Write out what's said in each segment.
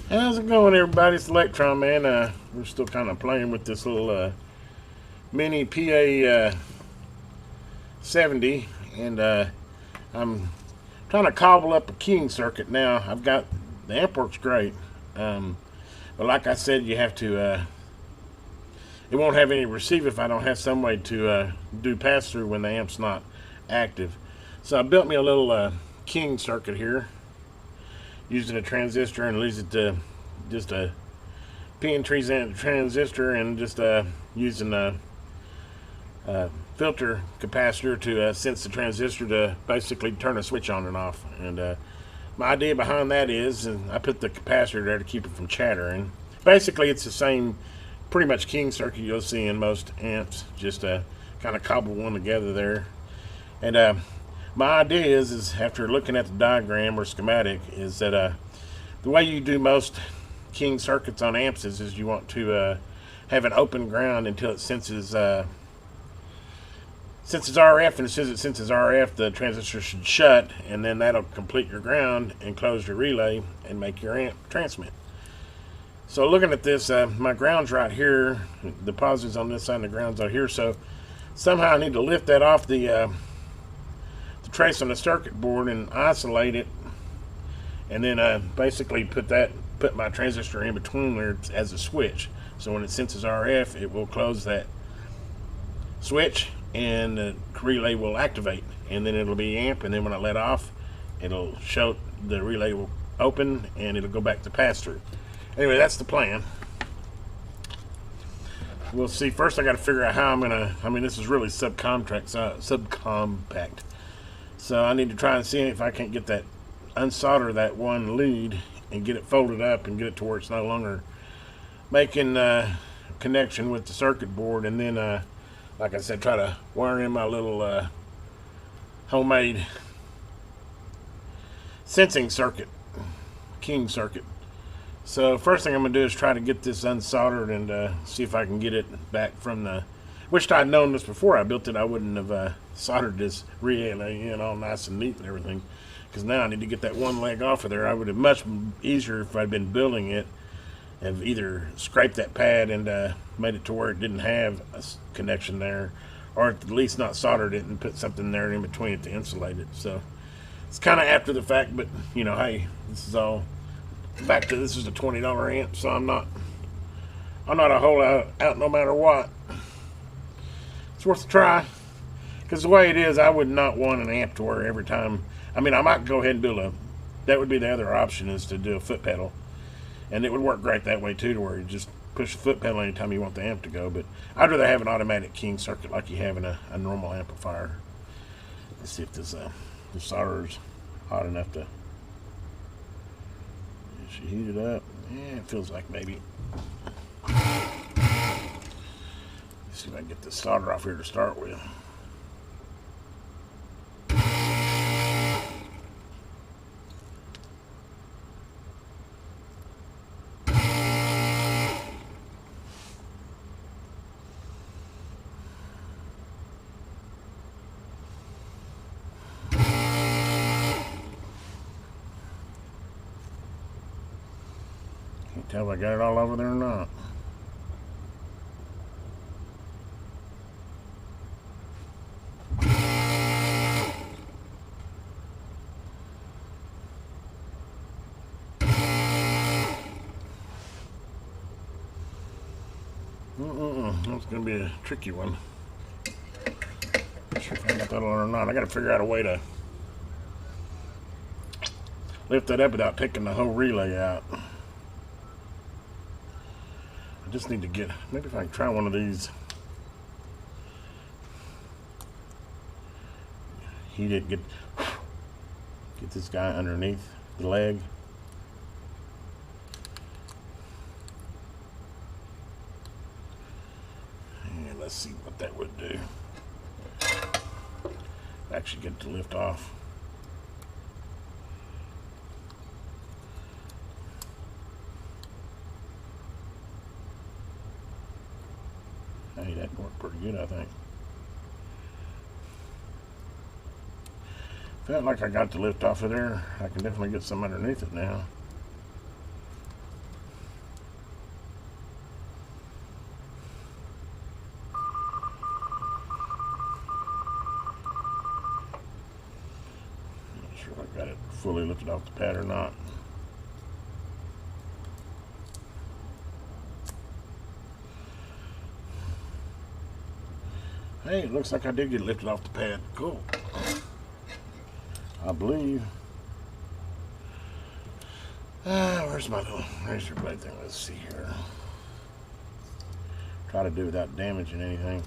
How's it going, everybody? It's Electron Man. We're still kind of playing with this little Minipa70, and I'm trying to cobble up a keying circuit now. I've got the amp works great, but like I said, you have to. It won't have any receive if I don't have some way to do pass through when the amp's not active. So I built me a little keying circuit here, using a transistor and leaves it to just a PN transistor and just using a filter capacitor to sense the transistor to basically turn a switch on and off. And my idea behind that is, and I put the capacitor there to keep it from chattering. Basically, it's the same pretty much keying circuit you'll see in most amps, just kind of cobble one together there. And my idea is after looking at the diagram or schematic, is that the way you do most keying circuits on amps is you want to have an open ground until it senses RF, and as soon as it senses RF, the transistor should shut, and then that'll complete your ground and close your relay and make your amp transmit. So looking at this, my ground's right here, the positive's on this side and the ground's out here, so somehow I need to lift that off the trace on the circuit board and isolate it, and then basically put my transistor in between there as a switch. So when it senses RF, it will close that switch and the relay will activate, and then it'll be amp, and then when I let off, it'll show the relay will open and it'll go back to pass through. Anyway, that's the plan. We'll see. First I got to figure out how this is really subcompact, so I need to try and see if I can't get that, unsolder that one lead and get it folded up and get it to where it's no longer making connection with the circuit board, and then like I said, try to wire in my little homemade sensing circuit, keying circuit. So first thing I'm going to do is try to get this unsoldered and see if I can get it back from the, wished I'd known this before I built it. I wouldn't have soldered this relay in all nice and neat and everything, because now I need to get that one leg off of there. I would have much easier if I'd been building it, have either scraped that pad and made it to where it didn't have a connection there, or at least not soldered it and put something there in between it to insulate it. So it's kind of after the fact, but hey, this is all back to, this is a $20 amp, so I'm not a whole lot out no matter what. It's worth a try, because the way it is, I would not want an amp to where every time, I might go ahead and build that would be the other option, is to do a foot pedal, and it would work great that way too, to where you just push the foot pedal anytime you want the amp to go. But I'd rather have an automatic keying circuit like you have in a normal amplifier. Let's see if this solder's hot enough to, should heat it up. Yeah, it feels like maybe. Let's see if I can get this solder off here to start with. Can't tell if I got it all over there or not. That's going to be a tricky one. Not sure if I got that on or not. I got to figure out a way to lift that up without taking the whole relay out. I just need to get, maybe if I can try one of these. Heat it, get this guy underneath the leg. And let's see what that would do. Actually get it to lift off. Hey, that worked pretty good, I think. Felt like I got the lift off of there. I can definitely get some underneath it now. got it fully lifted off the pad or not. Hey, it looks like I did get it lifted off the pad. Cool. I believe. Where's my little razor blade thing? Let's see here. Try to do without damaging anything.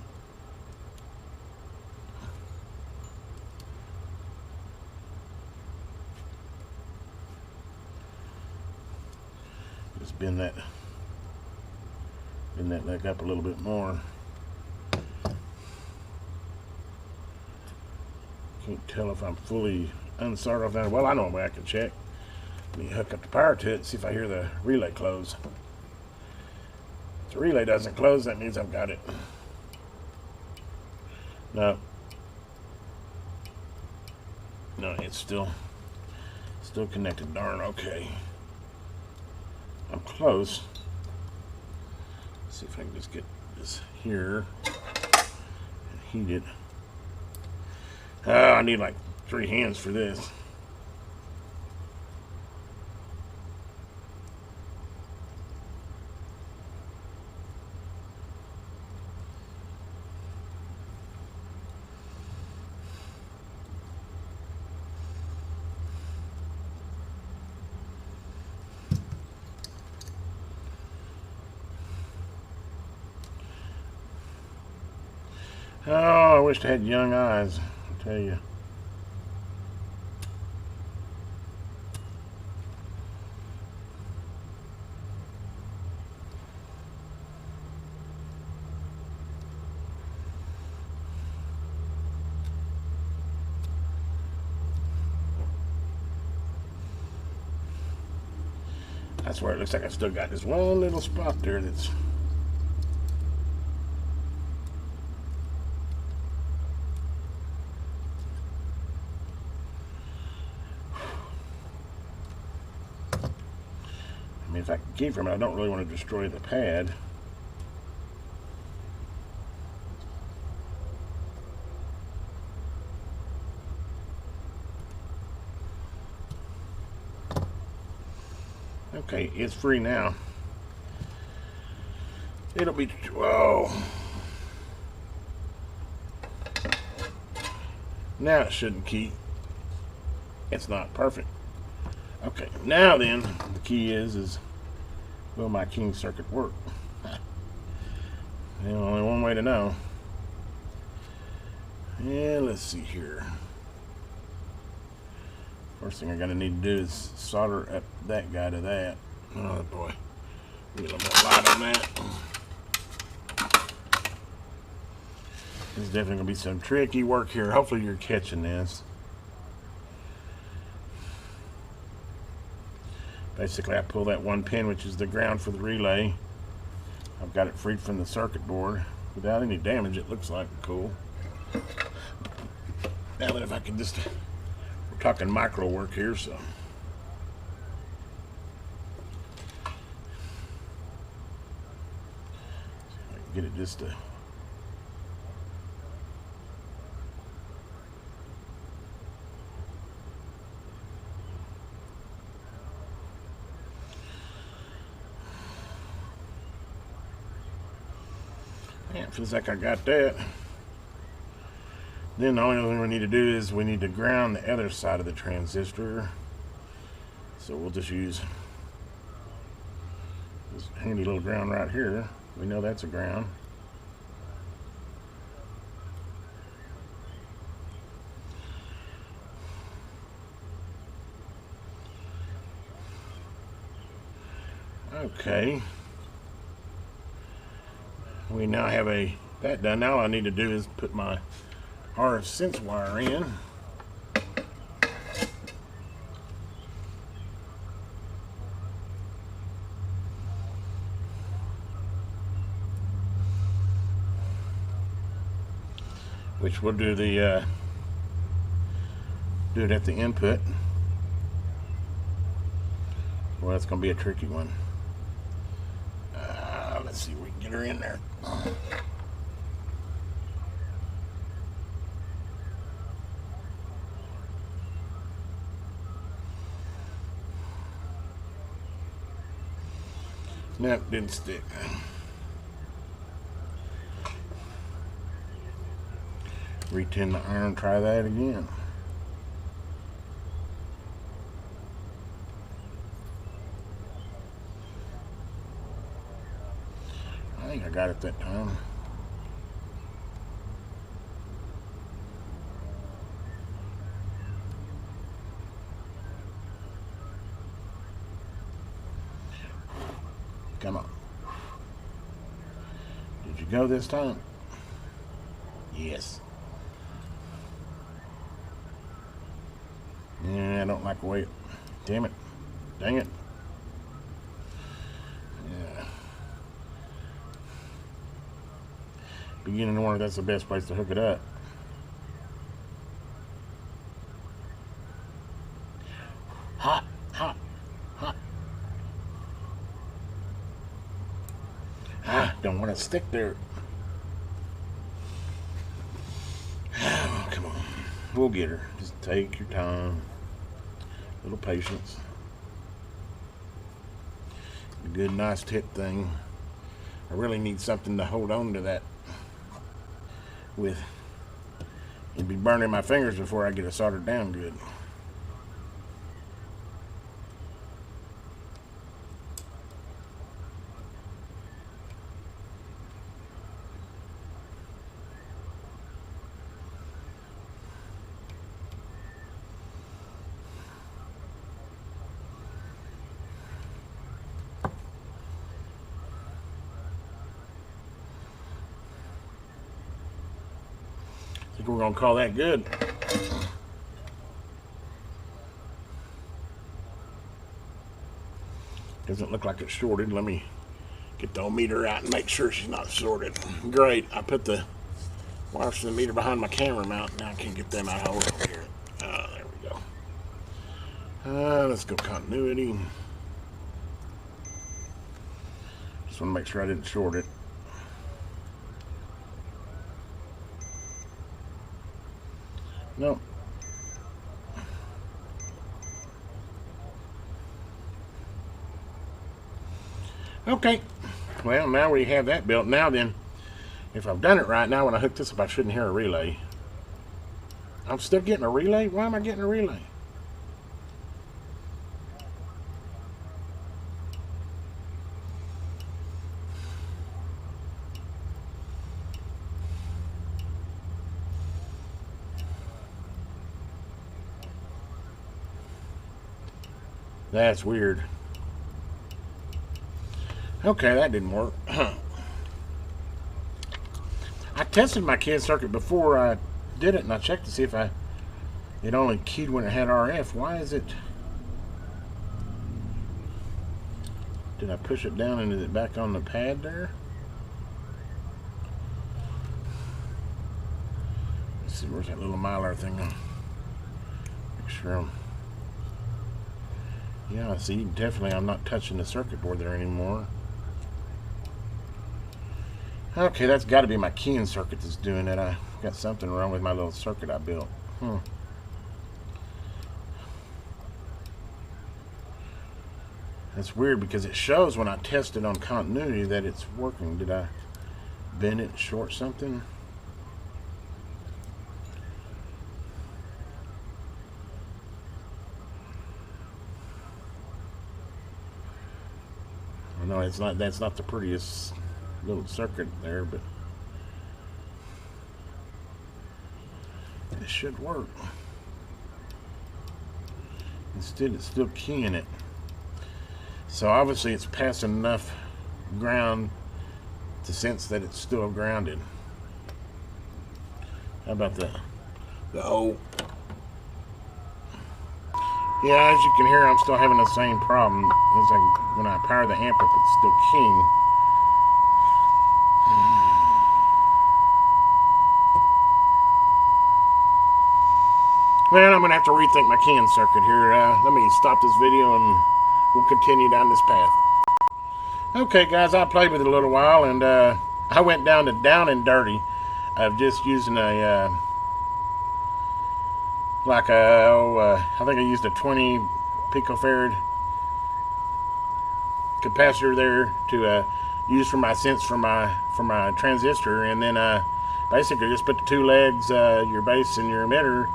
Just bend that leg up a little bit more. Can't tell if I'm fully unsoldered off that. Well, I know a way I can check. Let me hook up the power to it and see if I hear the relay close. If the relay doesn't close, that means I've got it. No. No, it's still connected. Darn, okay. I'm close. Let's see if I can just get this here and heat it. I need like 3 hands for this. Oh, I wish I had young eyes, I'll tell you. That's where it looks like I still got this one little spot there that's I mean, if I can keep from it, I don't really want to destroy the pad. Okay, it's free now. It'll be, whoa. Now it shouldn't key. It's not perfect. Okay, now then, the key is will my king circuit work? There's only one way to know. Yeah, let's see here. First thing I gotta need to do is solder up that guy to that. Oh boy, need a little more light on that. There's definitely gonna be some tricky work here. Hopefully you're catching this. Basically, I pull that one pin, which is the ground for the relay. I've got it freed from the circuit board without any damage. It looks like cool. Now that if I can just, we're talking micro work here, so. See if I can get it just to. Yeah, it feels like I got that. Then the only thing we need to do is we need to ground the other side of the transistor. So we'll just use this handy little ground right here. We know that's a ground. Okay. We now have that done. Now all I need to do is put my RF sense wire in. Which we'll do the do it at the input. Well, that's going to be a tricky one. Let's see if we can get her in there. Nope, didn't stick. Retin the iron, try that again. I think I got it that time. Come on. Did you go this time? Yes. Yeah, I don't like the way it. Damn it. Dang it. Yeah. Beginning to wonder if that's the best place to hook it up. Hot, hot, hot. Ah, don't want to stick there. Oh, come on. We'll get her. Just take your time. A little patience. A good, nice tip thing. I really need something to hold on to that with. It'd be burning my fingers before I get it soldered down good. I think we're going to call that good. Doesn't look like it's shorted. Let me get the old meter out and make sure she's not shorted. Great. I put the wires to the meter behind my camera mount. Now I can't get them out. Hold on here. There we go. Let's go continuity. Just want to make sure I didn't short it. Nope. Okay. Well, now we have that built. Now then, if I've done it right, now when I hook this up, I shouldn't hear a relay. I'm still getting a relay? Why am I getting a relay? That's weird. Okay, that didn't work. I tested my kid circuit before I did it, and I checked to see if it only keyed when it had RF. Why is it? Did I push it down and is it back on the pad there? Let's see, where's that little Mylar thing? Make sure yeah, see, definitely I'm not touching the circuit board there anymore. Okay, that's got to be my keying circuit that's doing it. I got something wrong with my little circuit I built. That's weird because it shows when I test it on continuity that it's working. Did I bend it, short something? No, it's not. That's not the prettiest little circuit there, but it should work. Instead, it's still keying it. So obviously, it's passing enough ground to sense that it's still grounded. How about the O? Yeah, as you can hear, I'm still having the same problem. It's like when I power the amp up, it's still keying. Well, I'm going to have to rethink my keying circuit here. Let me stop this video and we'll continue down this path. Okay, guys, I played with it a little while, and I went down to down and dirty of just using a I think I used a 20 picofarad capacitor there to use for my sense for my transistor, and then basically just put the two legs, your base and your emitter,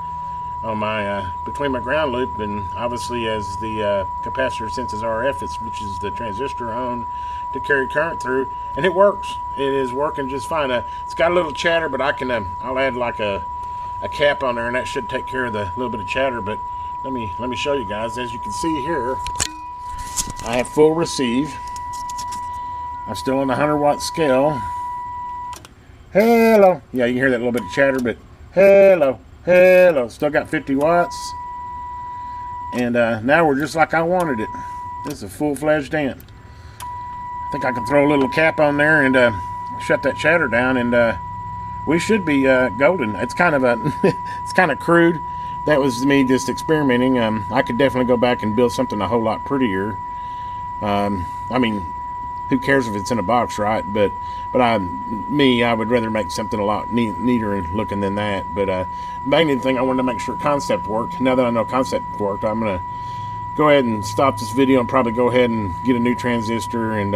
on my between my ground loop, and obviously as the capacitor senses RF, it switches the transistor on to carry current through, and it works. It is working just fine. It's got a little chatter, but I can I'll add like a cap on there, and that should take care of the little bit of chatter. But let me show you guys. As you can see here, I have full receive. I'm still on the 100-watt scale. Hello. Yeah, you can hear that little bit of chatter, but hello. Hello. Still got 50 watts. And now we're just like I wanted it. This is a full-fledged amp. I think I can throw a little cap on there and shut that chatter down, and we should be golden. It's kind of it's kind of crude. That was me just experimenting. I could definitely go back and build something a whole lot prettier. I mean, who cares if it's in a box, right? But I would rather make something a lot neater looking than that. But main thing, I wanted to make sure concept worked. Now that I know concept worked, I'm gonna go ahead and stop this video and probably go ahead and get a new transistor and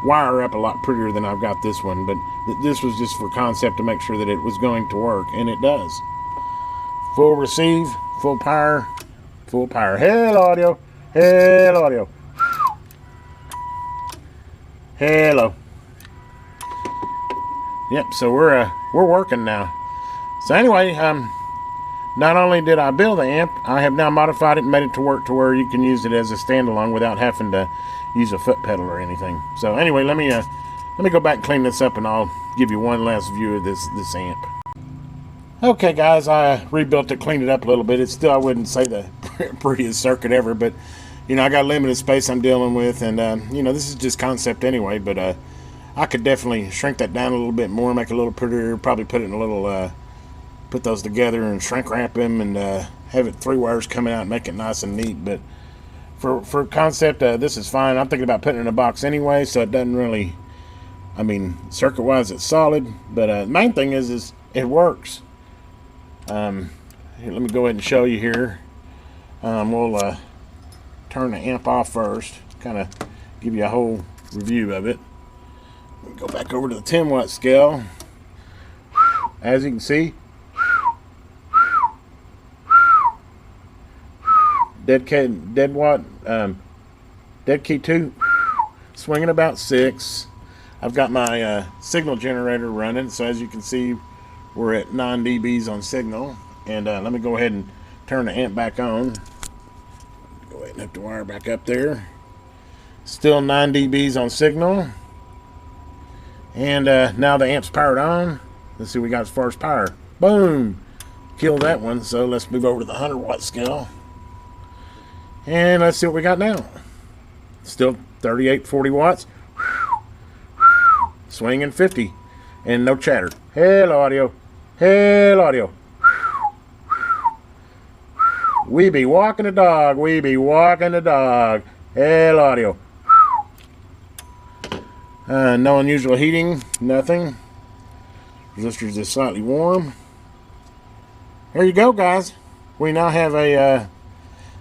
wire up a lot prettier than I've got this one. But this was just for concept to make sure that it was going to work, and it does. Full receive, full power, full power. Hello audio, hello audio. Hello. Yep, so we're working now. So anyway, not only did I build the amp, I have now modified it and made it to work to where you can use it as a standalone without having to use a foot pedal or anything. So anyway, let me go back and clean this up, and I'll give you one last view of this amp. Okay guys, I rebuilt it, cleaned it up a little bit. It's still, I wouldn't say the prettiest circuit ever, but you know, I got limited space I'm dealing with, and you know, this is just concept anyway, but I could definitely shrink that down a little bit more, make it a little prettier, probably put it in a little, put those together and shrink wrap them, and have it 3 wires coming out and make it nice and neat. But for concept, this is fine. I'm thinking about putting it in a box anyway, so it doesn't really, I mean, circuit wise it's solid, but the main thing is it works. Here, let me go ahead and show you here. We'll turn the amp off first, kind of give you a whole review of it. Go back over to the 10-watt scale. As you can see, dead key 2, swinging about 6. I've got my signal generator running, so as you can see, we're at 9 dBs on signal. And let me go ahead and turn the amp back on. Go ahead and hook the wire back up there. Still 9 dBs on signal. And now the amp's powered on. Let's see what we got as far as power. Boom! Killed that one. So let's move over to the 100-watt scale. And let's see what we got now. Still 40 watts. Swinging 50. And no chatter. Hello audio. Hello audio. We be walking the dog. We be walking the dog. Hello audio. No unusual heating. Nothing. Resistor's just slightly warm. There you go, guys. We now have a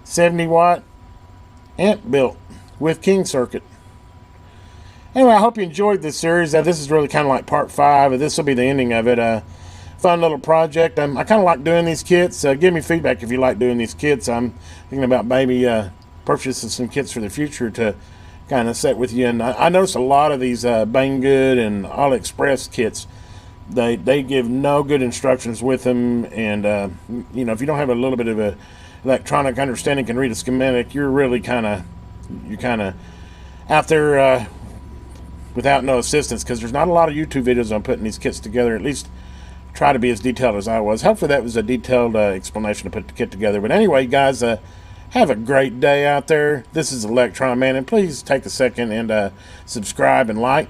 70-watt amp built with King circuit. Anyway, I hope you enjoyed this series. This is really kind of like part 5. This will be the ending of it. Fun little project. I kind of like doing these kits. Give me feedback if you like doing these kits. I'm thinking about maybe purchasing some kits for the future to kind of set with you. And I notice a lot of these Banggood and AliExpress kits, they give no good instructions with them. And you know, if you don't have a little bit of a electronic understanding, can read a schematic, you're really kind of out there without no assistance, because there's not a lot of YouTube videos on putting these kits together. At least try to be as detailed as I was. Hopefully that was a detailed explanation to put the kit together. But anyway, guys, have a great day out there. This is Electron Man, and please take a second and subscribe and like.